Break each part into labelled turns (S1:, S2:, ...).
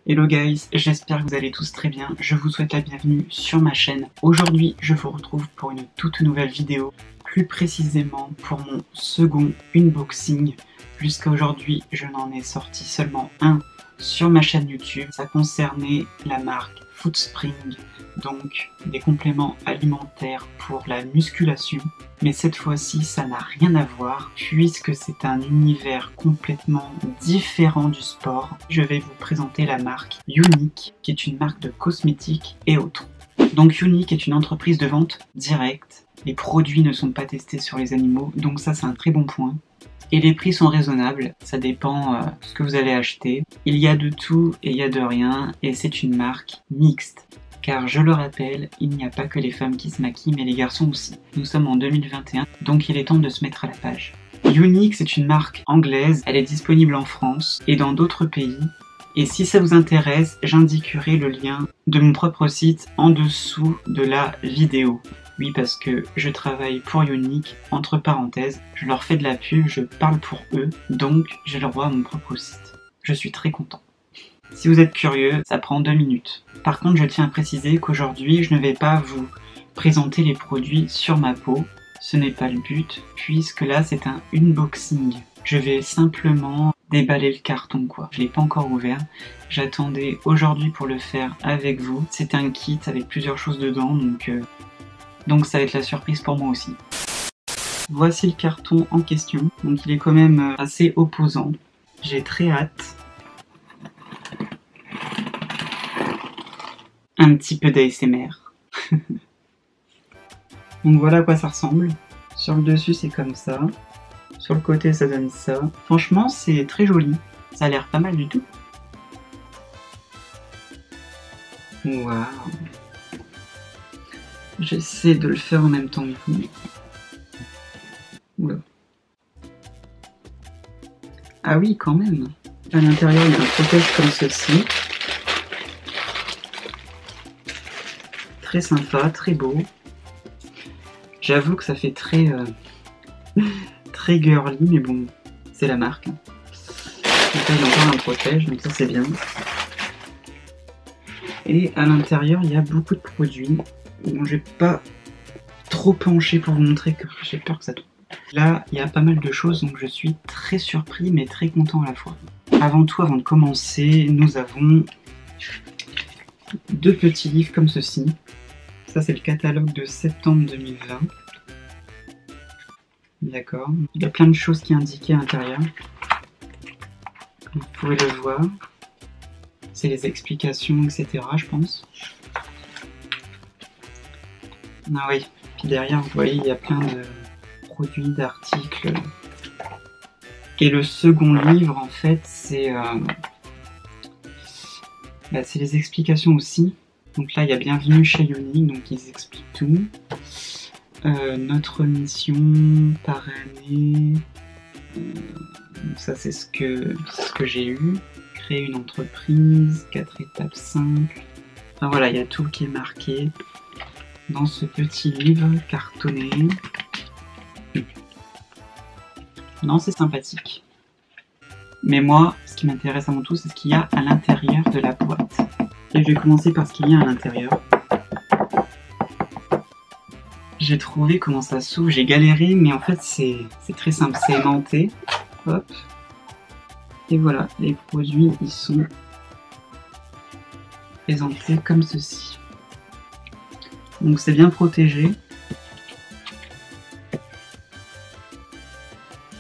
S1: Hello guys, j'espère que vous allez tous très bien, je vous souhaite la bienvenue sur ma chaîne. Aujourd'hui, je vous retrouve pour une toute nouvelle vidéo, plus précisément pour mon second unboxing. Jusqu'à aujourd'hui, je n'en ai sorti seulement un sur ma chaîne YouTube. Ça concernait la marque Foodspring, donc des compléments alimentaires pour la musculation. Mais cette fois-ci, ça n'a rien à voir, puisque c'est un univers complètement différent du sport. Je vais vous présenter la marque Younique, qui est une marque de cosmétiques et autres. Donc Younique est une entreprise de vente directe. Les produits ne sont pas testés sur les animaux, donc ça c'est un très bon point. Et les prix sont raisonnables, ça dépend ce que vous allez acheter. Il y a de tout et il y a de rien, et c'est une marque mixte. Car je le rappelle, il n'y a pas que les femmes qui se maquillent, mais les garçons aussi. Nous sommes en 2021, donc il est temps de se mettre à la page. Younique, c'est une marque anglaise, elle est disponible en France et dans d'autres pays. Et si ça vous intéresse, j'indiquerai le lien de mon propre site en dessous de la vidéo. Oui, parce que je travaille pour Younique, entre parenthèses, je leur fais de la pub, je parle pour eux, donc j'ai le droit à mon propre site. Je suis très content. Si vous êtes curieux, ça prend 2 minutes. Par contre, je tiens à préciser qu'aujourd'hui, je ne vais pas vous présenter les produits sur ma peau. Ce n'est pas le but, puisque là, c'est un unboxing. Je vais simplement déballer le carton, quoi. Je ne l'ai pas encore ouvert. J'attendais aujourd'hui pour le faire avec vous. C'est un kit avec plusieurs choses dedans, donc ça va être la surprise pour moi aussi. Voici le carton en question. Donc il est quand même assez opposant. J'ai très hâte. Un petit peu d'ASMR. Donc voilà à quoi ça ressemble. Sur le dessus c'est comme ça. Sur le côté ça donne ça. Franchement c'est très joli. Ça a l'air pas mal du tout. Waouh. J'essaie de le faire en même temps que vous. Oula. Ah oui quand même. À l'intérieur il y a un protège comme ceci. Très sympa, très beau. J'avoue que ça fait très très girly, mais bon, c'est la marque. Donc là, il y a encore un protège, donc ça c'est bien. Et à l'intérieur, il y a beaucoup de produits. Bon, je vais pas trop pencher pour vous montrer que j'ai peur que ça tombe. Là, il y a pas mal de choses, donc je suis très surpris, mais très content à la fois. Avant tout, avant de commencer, nous avons 2 petits livres comme ceci. Ça c'est le catalogue de septembre 2020. D'accord. Il y a plein de choses qui sont indiquées à l'intérieur. Vous pouvez le voir. C'est les explications, etc. je pense. Ah oui. Puis derrière, vous voyez, il y a plein de produits, d'articles. Et le second livre, en fait, c'est les explications aussi. Donc là, il y a Bienvenue chez Younique, donc ils expliquent tout. Notre mission par année, ça c'est ce que j'ai eu. Créer une entreprise, 4 étapes simples. Enfin voilà, il y a tout qui est marqué dans ce petit livre cartonné. Non, c'est sympathique. Mais moi, ce qui m'intéresse avant tout, c'est ce qu'il y a à l'intérieur de la boîte. Et je vais commencer par ce qu'il y a à l'intérieur. J'ai trouvé comment ça s'ouvre, j'ai galéré, mais en fait c'est très simple, c'est aimanté. Hop. Et voilà, les produits ils sont présentés comme ceci. Donc c'est bien protégé.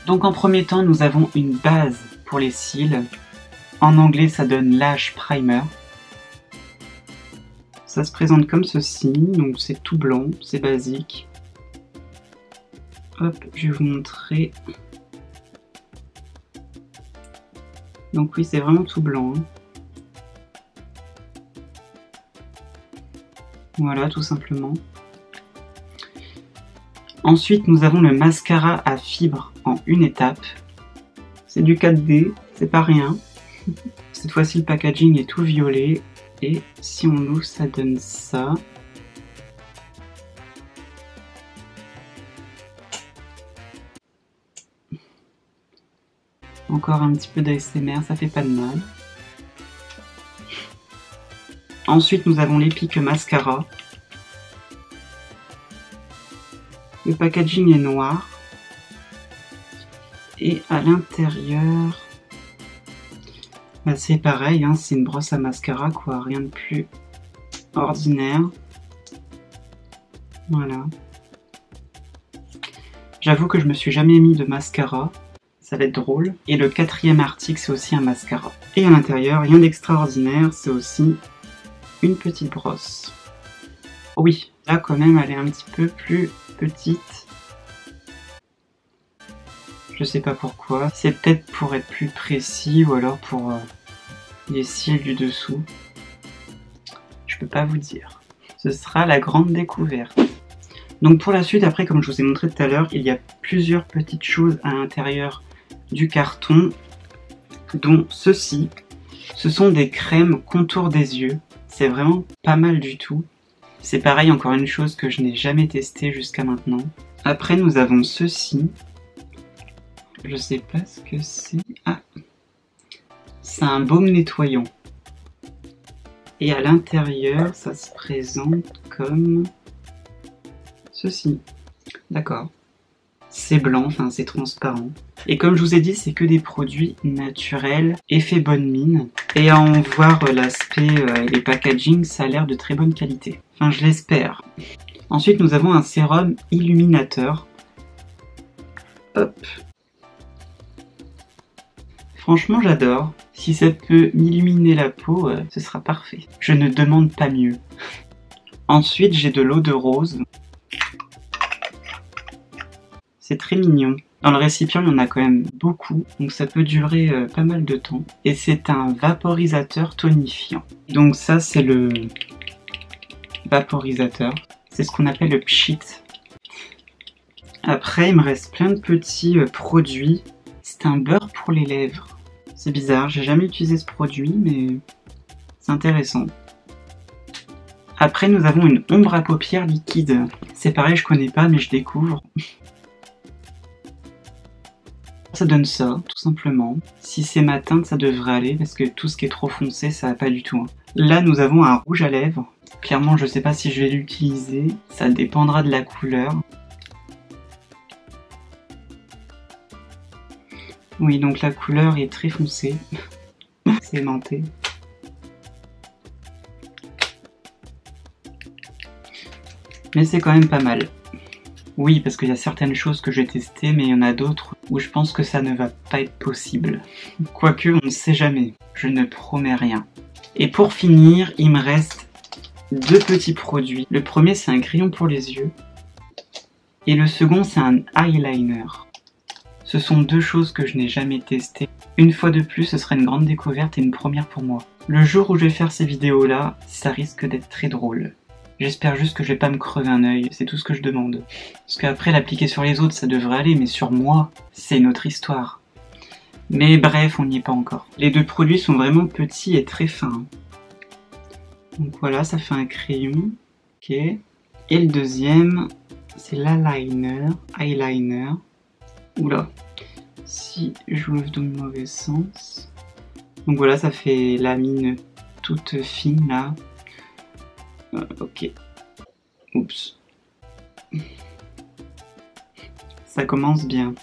S1: Donc en premier temps, nous avons une base pour les cils. En anglais, ça donne Lash Primer. Ça se présente comme ceci, donc c'est tout blanc, c'est basique. Hop, je vais vous montrer. Donc oui, c'est vraiment tout blanc. Voilà, tout simplement. Ensuite, nous avons le mascara à fibres en une étape. C'est du 4D, c'est pas rien. Cette fois-ci, le packaging est tout violet. Et si on l'ouvre, ça donne ça. Encore un petit peu d'ASMR, ça fait pas de mal. Ensuite, nous avons l'Epic Mascara. Le packaging est noir. Et à l'intérieur, bah c'est pareil, hein, c'est une brosse à mascara, quoi. Rien de plus ordinaire. Voilà. J'avoue que je me suis jamais mis de mascara. Ça va être drôle. Et le 4e article, c'est aussi un mascara. Et à l'intérieur, rien d'extraordinaire, c'est aussi une petite brosse. Oui, là quand même, elle est un petit peu plus petite. Je sais pas pourquoi. C'est peut-être pour être plus précis ou alors pour les cils du dessous. Je peux pas vous dire. Ce sera la grande découverte. Donc pour la suite, après, comme je vous ai montré tout à l'heure, il y a plusieurs petites choses à l'intérieur du carton, dont ceci. Ce sont des crèmes contour des yeux. C'est vraiment pas mal du tout. C'est pareil, encore une chose que je n'ai jamais testée jusqu'à maintenant. Après, nous avons ceci. Je sais pas ce que c'est. Ah, c'est un baume nettoyant. Et à l'intérieur, ça se présente comme ceci. D'accord. C'est blanc, enfin c'est transparent. Et comme je vous ai dit, c'est que des produits naturels, effet bonne mine. Et à en voir l'aspect et les packaging, ça a l'air de très bonne qualité. Enfin, je l'espère. Ensuite, nous avons un sérum illuminateur. Hop. Franchement, j'adore. Si ça peut m'illuminer la peau, ce sera parfait. Je ne demande pas mieux. Ensuite, j'ai de l'eau de rose. C'est très mignon. Dans le récipient, il y en a quand même beaucoup, donc ça peut durer pas mal de temps. Et c'est un vaporisateur tonifiant. Donc ça, c'est le vaporisateur. C'est ce qu'on appelle le pchit. Après, il me reste plein de petits produits. C'est un beurre pour les lèvres. C'est bizarre, j'ai jamais utilisé ce produit, mais c'est intéressant. Après, nous avons une ombre à paupières liquide. C'est pareil, je connais pas, mais je découvre. Ça donne ça, tout simplement. Si c'est ma teinte, ça devrait aller, parce que tout ce qui est trop foncé, ça va pas du tout. Là, nous avons un rouge à lèvres. Clairement, je sais pas si je vais l'utiliser. Ça dépendra de la couleur. Oui, donc la couleur est très foncée. C'est aimanté. Mais c'est quand même pas mal. Oui, parce qu'il y a certaines choses que j'ai testées, mais il y en a d'autres où je pense que ça ne va pas être possible. Quoique, on ne sait jamais. Je ne promets rien. Et pour finir, il me reste deux petits produits. Le premier, c'est un crayon pour les yeux. Et le second, c'est un eyeliner. Ce sont deux choses que je n'ai jamais testées. Une fois de plus, ce sera une grande découverte et une première pour moi. Le jour où je vais faire ces vidéos-là, ça risque d'être très drôle. J'espère juste que je vais pas me crever un œil, c'est tout ce que je demande. Parce qu'après, l'appliquer sur les autres, ça devrait aller, mais sur moi, c'est une autre histoire. Mais bref, on n'y est pas encore. Les deux produits sont vraiment petits et très fins. Donc voilà, ça fait un crayon. Ok. Et le deuxième, c'est l'eyeliner. Eyeliner. Oula. Si je l'ouvre dans le mauvais sens. Donc voilà, ça fait la mine toute fine là. Ok. Oups. Ça commence bien.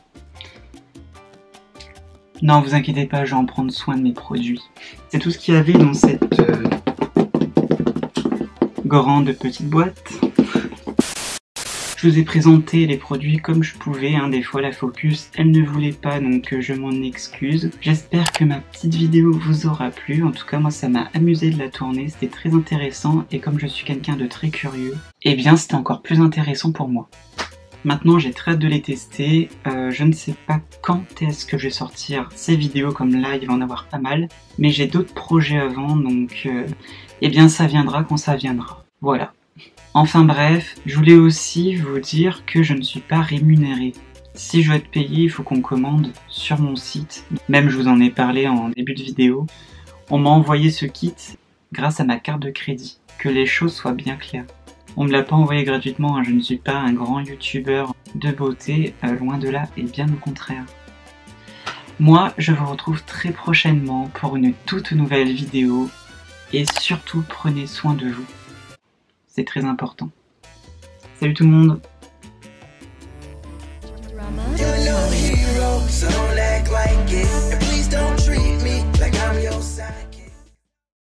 S1: Non, vous inquiétez pas, je vais en prendre soin de mes produits. C'est tout ce qu'il y avait dans cette grande petite boîte. Je vous ai présenté les produits comme je pouvais, hein. Des fois la focus elle ne voulait pas, donc je m'en excuse. J'espère que ma petite vidéo vous aura plu, en tout cas moi ça m'a amusé de la tourner, c'était très intéressant et comme je suis quelqu'un de très curieux, eh bien c'était encore plus intéressant pour moi. Maintenant j'ai très hâte de les tester, je ne sais pas quand est-ce que je vais sortir ces vidéos comme là, il va en avoir pas mal, mais j'ai d'autres projets avant, donc eh bien ça viendra quand ça viendra, voilà. Enfin bref, je voulais aussi vous dire que je ne suis pas rémunéré. Si je veux être payé, il faut qu'on commande sur mon site. Même je vous en ai parlé en début de vidéo. On m'a envoyé ce kit grâce à ma carte de crédit. Que les choses soient bien claires. On ne me l'a pas envoyé gratuitement, hein. Je ne suis pas un grand youtubeur de beauté, loin de là et bien au contraire. Moi, je vous retrouve très prochainement pour une toute nouvelle vidéo. et surtout prenez soin de vous. C'est très important. Salut tout le monde!